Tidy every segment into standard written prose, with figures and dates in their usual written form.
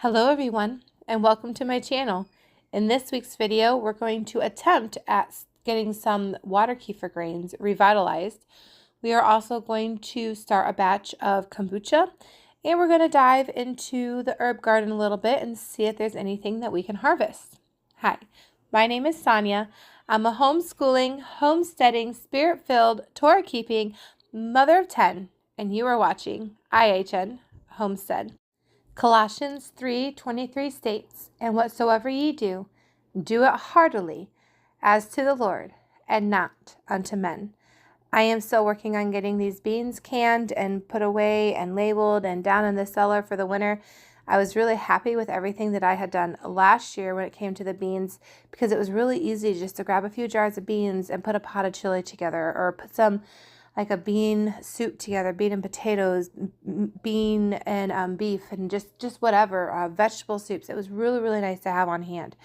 Hello everyone, and welcome to my channel. In this week's video, we're going to attempt at getting some water kefir grains revitalized. We are also going to start a batch of kombucha, and we're going to dive into the herb garden a little bit and see if there's anything that we can harvest. Hi, my name is Sonia. I'm a homeschooling, homesteading, spirit-filled, Torah-keeping mother of 10, and you are watching IHN Homestead. Colossians 3:23 states, "And whatsoever ye do, do it heartily, as to the Lord, and not unto men." I am still working on getting these beans canned and put away and labeled and down in the cellar for the winter. I was really happy with everything that I had done last year when it came to the beans, because it was really easy just to grab a few jars of beans and put a pot of chili together, or put some like a bean soup together, bean and potatoes, bean and beef, and just whatever, vegetable soups. It was really nice to have on hand.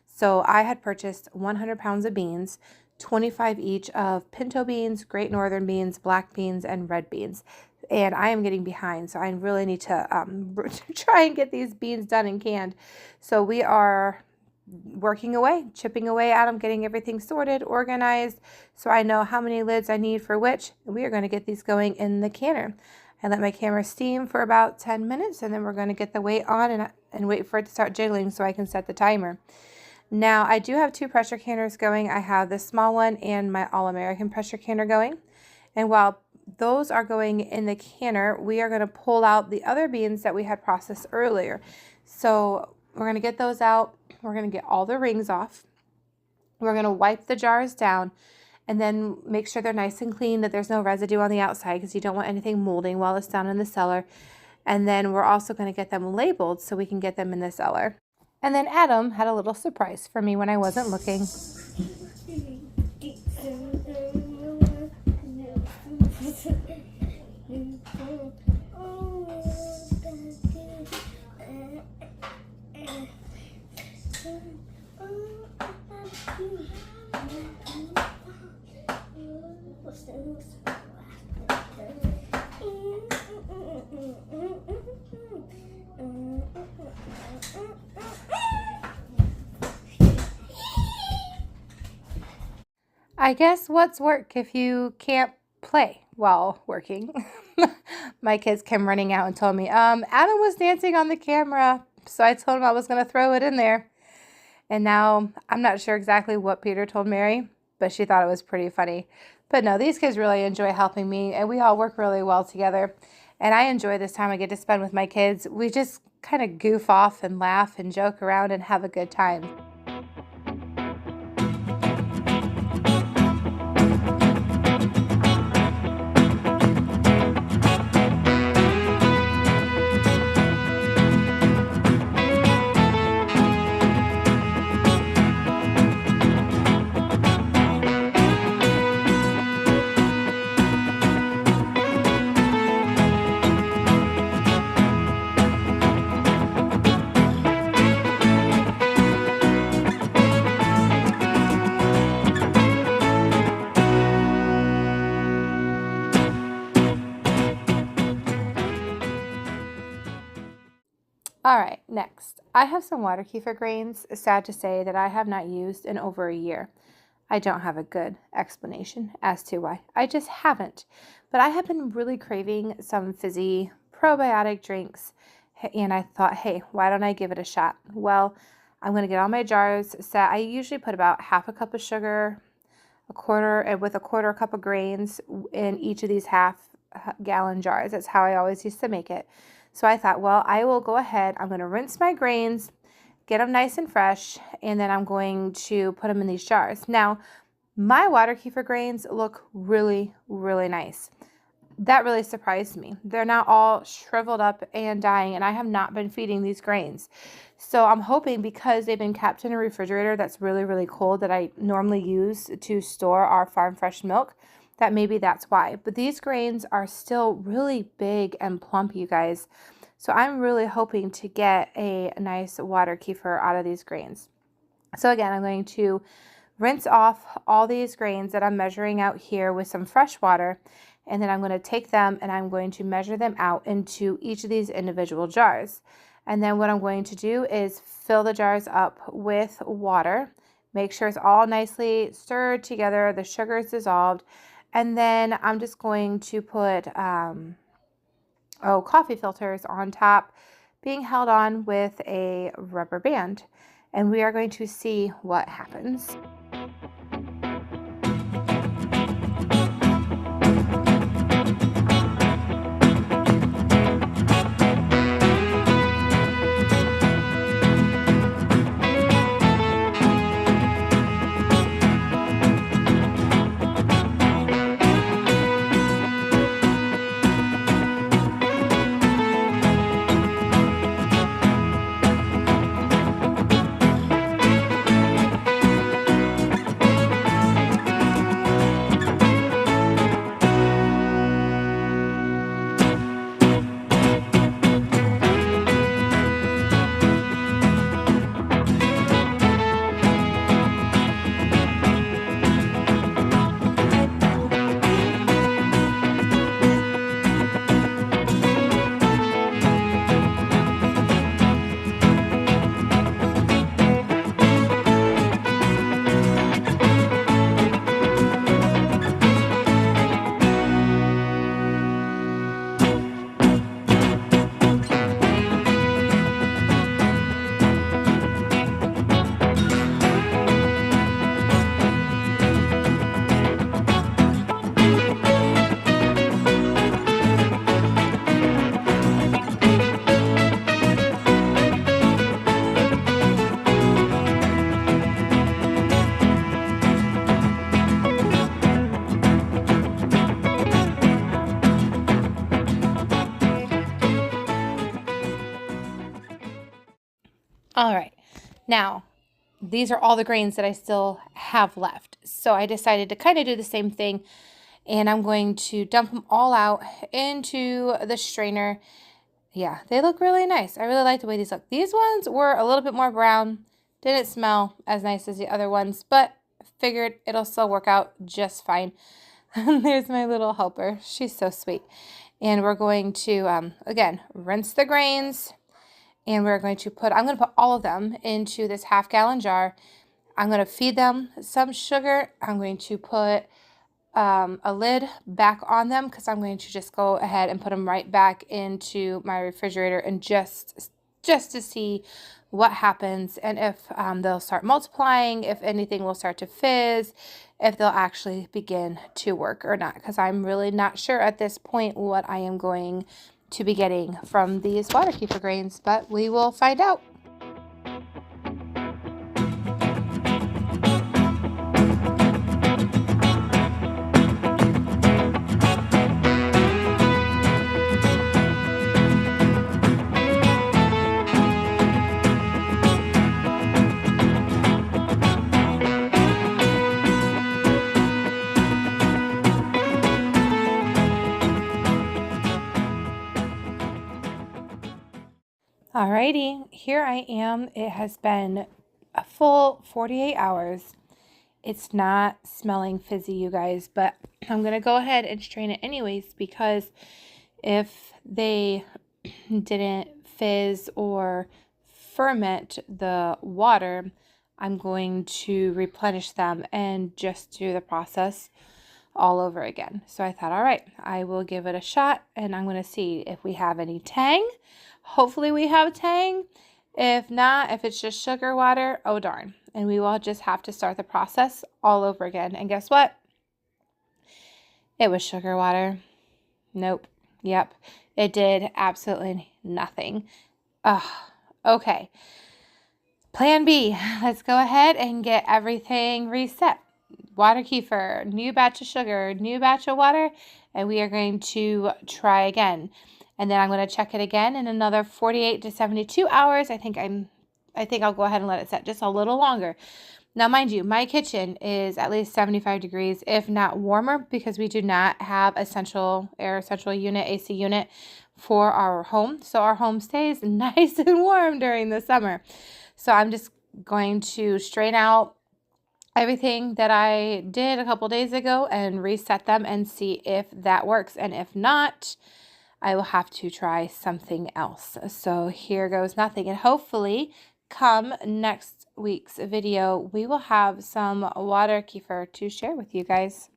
So I had purchased 100 pounds of beans, 25 each of pinto beans, great northern beans, black beans, and red beans. And I am getting behind, so I really need to try and get these beans done and canned. So we are working away, chipping away at them, getting everything sorted, organized, so I know how many lids I need for which. We are going to get these going in the canner. I let my camera steam for about 10 minutes, and then we're going to get the weight on and wait for it to start jiggling so I can set the timer. Now, I do have two pressure canners going. I have this small one and my All-American pressure canner going. And while those are going in the canner, we are going to pull out the other beans that we had processed earlier. So we're going to get those out. We're going to get all the rings off. We're going to wipe the jars down and then make sure they're nice and clean, that there's no residue on the outside, because you don't want anything molding while it's down in the cellar. And then we're also going to get them labeled so we can get them in the cellar. And then Adam had a little surprise for me when I wasn't looking. I guess what's work if you can't play while working? My kids came running out and told me, Adam was dancing on the camera, so I told him I was going to throw it in there. And now I'm not sure exactly what Peter told Mary, but she thought it was pretty funny. But no, these kids really enjoy helping me, and we all work really well together. And I enjoy this time I get to spend with my kids. We just kind of goof off and laugh and joke around and have a good time. All right, next, I have some water kefir grains, sad to say, that I have not used in over a year. I don't have a good explanation as to why. I just haven't. But I have been really craving some fizzy probiotic drinks, and I thought, hey, why don't I give it a shot? Well, I'm going to get all my jars set. I usually put about half a cup of sugar, a quarter cup of grains in each of these half-gallon jars. That's how I always used to make it. So I thought, well, I will go ahead. I'm going to rinse my grains, get them nice and fresh, and then I'm going to put them in these jars. Now, my water kefir grains look really nice. That really surprised me. They're not all shriveled up and dying, and I have not been feeding these grains. So I'm hoping, because they've been kept in a refrigerator that's really cold that I normally use to store our farm fresh milk, that maybe that's why. But these grains are still really big and plump, you guys. So I'm really hoping to get a nice water kefir out of these grains. So again, I'm going to rinse off all these grains that I'm measuring out here with some fresh water, and then I'm going to take them and I'm going to measure them out into each of these individual jars. And then what I'm going to do is fill the jars up with water. Make sure it's all nicely stirred together, the sugar is dissolved. And then I'm just going to put coffee filters on top, being held on with a rubber band. And we are going to see what happens. All right, now these are all the grains that I still have left. So I decided to kind of do the same thing, and I'm going to dump them all out into the strainer. Yeah, they look really nice. I really like the way these look. These ones were a little bit more brown, didn't smell as nice as the other ones, but figured it'll still work out just fine. There's my little helper. She's so sweet. And we're going to, again, rinse the grains. And I'm going to put all of them into this half-gallon jar. I'm going to feed them some sugar. I'm going to put a lid back on them because I'm going to just go ahead and put them right back into my refrigerator and just to see what happens and if they'll start multiplying, if anything will start to fizz, if they'll actually begin to work or not, because I'm really not sure at this point what I am going to be getting from these water kefir grains, but we will find out. Alrighty, here I am. It has been a full 48 hours. It's not smelling fizzy, you guys, but I'm going to go ahead and strain it anyways, because if they didn't fizz or ferment the water, I'm going to replenish them and just do the process all over again. So I thought, all right, I will give it a shot, and I'm going to see if we have any tang. Hopefully we have tang. If not, if it's just sugar water, oh darn. And we will just have to start the process all over again. And guess what? It was sugar water. Nope. Yep. It did absolutely nothing. Okay. Plan B. Let's go ahead and get everything reset. Water kefir, new batch of sugar, new batch of water, and we are going to try again. And then I'm going to check it again in another 48 to 72 hours. I think I'll go ahead and let it set just a little longer. Now, mind you, my kitchen is at least 75 degrees, if not warmer, because we do not have a central unit, AC unit for our home. So our home stays nice and warm during the summer. So I'm just going to strain out everything that I did a couple days ago and reset them and see if that works. And if not, I will have to try something else. So here goes nothing. And hopefully come next week's video, we will have some water kefir to share with you guys.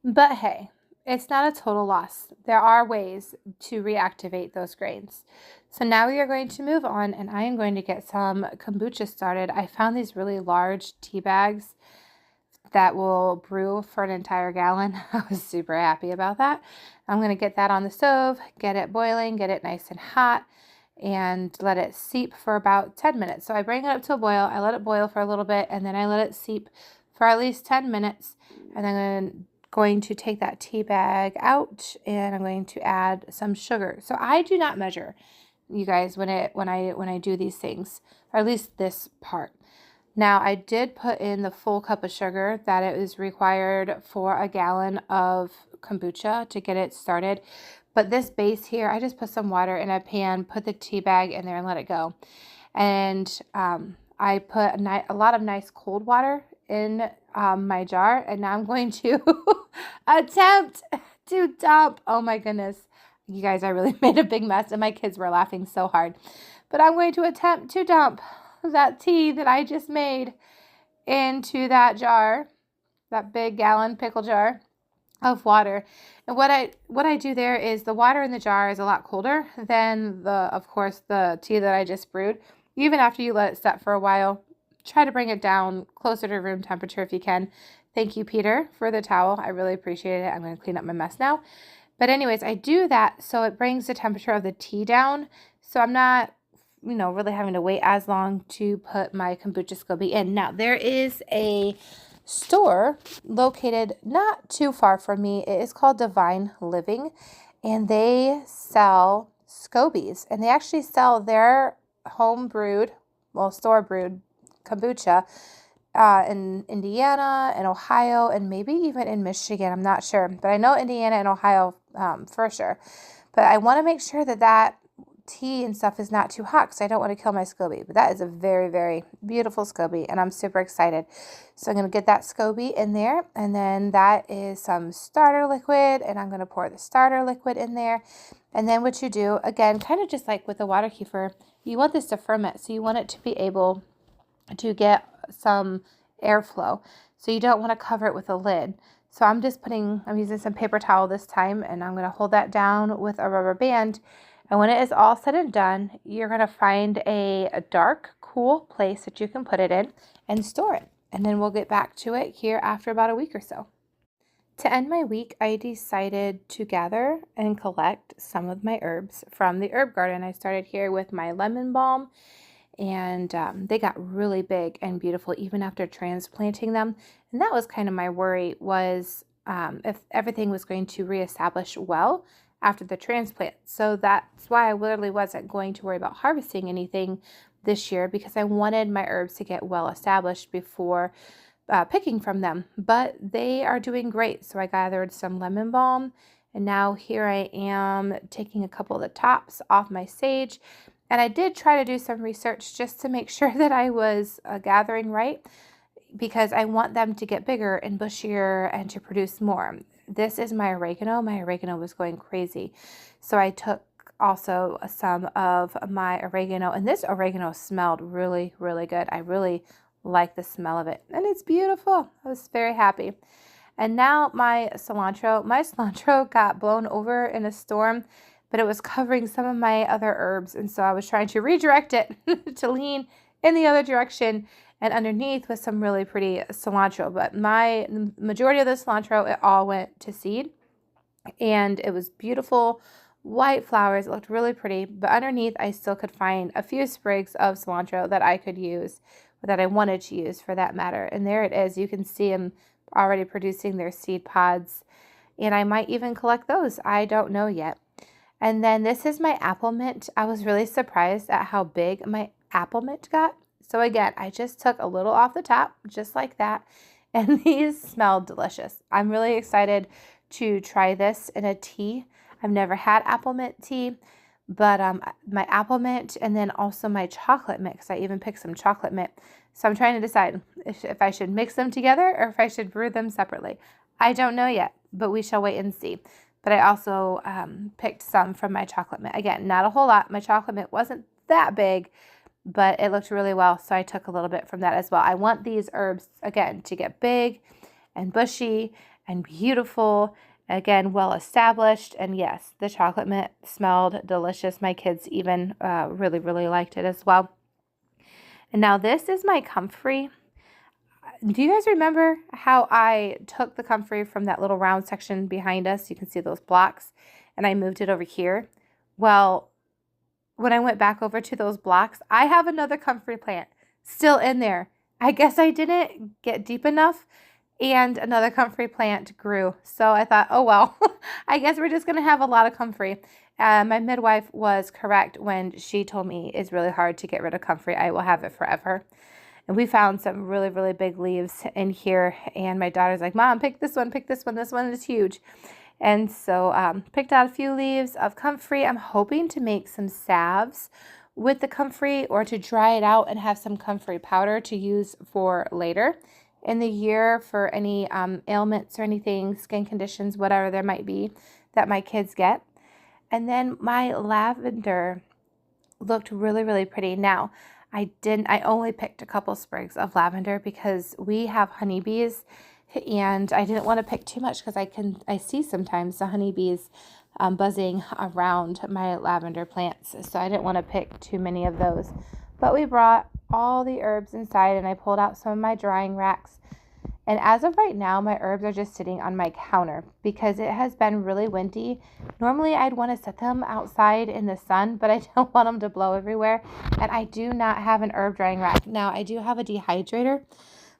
But hey, it's not a total loss. There are ways to reactivate those grains. So now we are going to move on, and I am going to get some kombucha started. I found these really large tea bags that will brew for an entire gallon. I was super happy about that. I'm going to get that on the stove, get it boiling, get it nice and hot, and let it seep for about 10 minutes. So I bring it up to a boil, I let it boil for a little bit, and then I let it seep for at least 10 minutes. And then I'm going to take that tea bag out, and I'm going to add some sugar. So I do not measure, you guys, when I do these things, or at least this part. Now, I did put in the full cup of sugar that it is required for a gallon of kombucha to get it started. But this base here, I just put some water in a pan, put the tea bag in there and let it go. And I put a lot of nice cold water in my jar. And now I'm going to attempt to dump. Oh my goodness. You guys, I really made a big mess and my kids were laughing so hard. But I'm going to attempt to dump that tea that I just made into that jar, that big gallon pickle jar of water. And what I do there is the water in the jar is a lot colder than of course the tea that I just brewed. Even after you let it set for a while, try to bring it down closer to room temperature if you can. Thank you, Peter, for the towel. I really appreciate it. I'm going to clean up my mess now. But anyways, I do that so it brings the temperature of the tea down. So I'm not really having to wait as long to put my kombucha SCOBY in. Now, there is a store located not too far from me. It is called Divine Living, and they sell SCOBYs, and they actually sell their home brewed, store brewed kombucha in Indiana and Ohio, and maybe even in Michigan. I'm not sure, but I know Indiana and Ohio for sure. But I want to make sure that tea and stuff is not too hot because I don't want to kill my SCOBY. But that is a very, very beautiful SCOBY, and I'm super excited. So I'm going to get that SCOBY in there, and then that is some starter liquid, and I'm going to pour the starter liquid in there. And then what you do, again, kind of just like with the water kefir, you want this to ferment, so you want it to be able to get some airflow. So you don't want to cover it with a lid. So I'm using some paper towel this time, and I'm going to hold that down with a rubber band. And when it is all said and done, you're going to find a dark, cool place that you can put it in and store it. And then we'll get back to it here after about a week or so. To end my week, I decided to gather and collect some of my herbs from the herb garden. I started here with my lemon balm, and they got really big and beautiful even after transplanting them. And that was kind of my worry, was if everything was going to reestablish well after the transplant. So that's why I literally wasn't going to worry about harvesting anything this year, because I wanted my herbs to get well established before picking from them. But they are doing great. So I gathered some lemon balm, and now here I am taking a couple of the tops off my sage. And I did try to do some research just to make sure that I was gathering right, because I want them to get bigger and bushier and to produce more. This is my oregano. My oregano was going crazy. So I took also some of my oregano, and this oregano smelled really, really good. I really like the smell of it, and it's beautiful. I was very happy. And now my cilantro got blown over in a storm, but it was covering some of my other herbs, and so I was trying to redirect it to lean in the other direction. And underneath was some really pretty cilantro. But my majority of the cilantro, it all went to seed. And it was beautiful white flowers. It looked really pretty. But underneath, I still could find a few sprigs of cilantro that I could use, or that I wanted to use for that matter. And there it is. You can see them already producing their seed pods. And I might even collect those. I don't know yet. And then this is my apple mint. I was really surprised at how big my apple mint got. So again, I just took a little off the top, just like that, and these smell delicious. I'm really excited to try this in a tea. I've never had apple mint tea, but my apple mint and then also my chocolate mix. I even picked some chocolate mint. So I'm trying to decide if I should mix them together or if I should brew them separately. I don't know yet, but we shall wait and see. but I also picked some from my chocolate mint. Again, not a whole lot. My chocolate mint wasn't that big, but it looked really well, so I took a little bit from that as well. I want these herbs, again, to get big and bushy and beautiful, again, well established. And yes, the chocolate mint smelled delicious. My kids even really, really liked it as well. And now this is my comfrey. Do you guys remember how I took the comfrey from that little round section behind us? You can see those blocks, and I moved it over here. Well, when I went back over to those blocks, I have another comfrey plant still in there. I guess I didn't get deep enough, and another comfrey plant grew. So I thought, oh well, I guess we're just going to have a lot of comfrey. My midwife was correct when she told me it's really hard to get rid of comfrey. I will have it forever. And we found some really, really big leaves in here. And my daughter's like, Mom, pick this one, pick this one. This one is huge. And so picked out a few leaves of comfrey. I'm hoping to make some salves with the comfrey, or to dry it out and have some comfrey powder to use for later in the year for any ailments or anything, skin conditions, whatever there might be that my kids get. And then my lavender looked really, really pretty. Now, I only picked a couple sprigs of lavender because we have honeybees, and I didn't want to pick too much because I see sometimes the honeybees buzzing around my lavender plants. So I didn't want to pick too many of those. But we brought all the herbs inside, and I pulled out some of my drying racks. And as of right now, my herbs are just sitting on my counter because it has been really windy. Normally, I'd want to set them outside in the sun, but I don't want them to blow everywhere. And I do not have an herb drying rack. Now, I do have a dehydrator,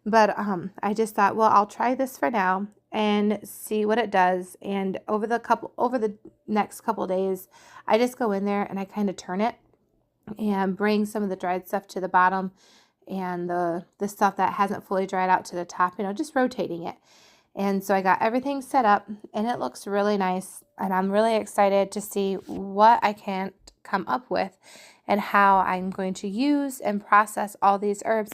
but I just thought, well, I'll try this for now and see what it does. And over the next couple days, I just go in there and I kind of turn it and bring some of the dried stuff to the bottom, and the stuff that hasn't fully dried out to the top, just rotating it. And so I got everything set up, and it looks really nice, and I'm really excited to see what I can come up with and how I'm going to use and process all these herbs,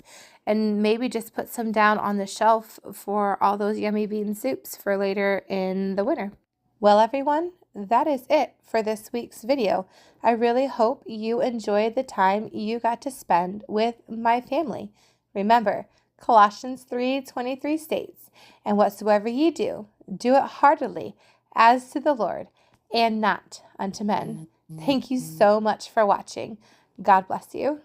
and maybe just put some down on the shelf for all those yummy bean soups for later in the winter. Well, everyone, that is it for this week's video. I really hope you enjoyed the time you got to spend with my family. Remember, Colossians 3:23 states, "And whatsoever ye do, do it heartily, as to the Lord, and not unto men." Thank you so much for watching. God bless you.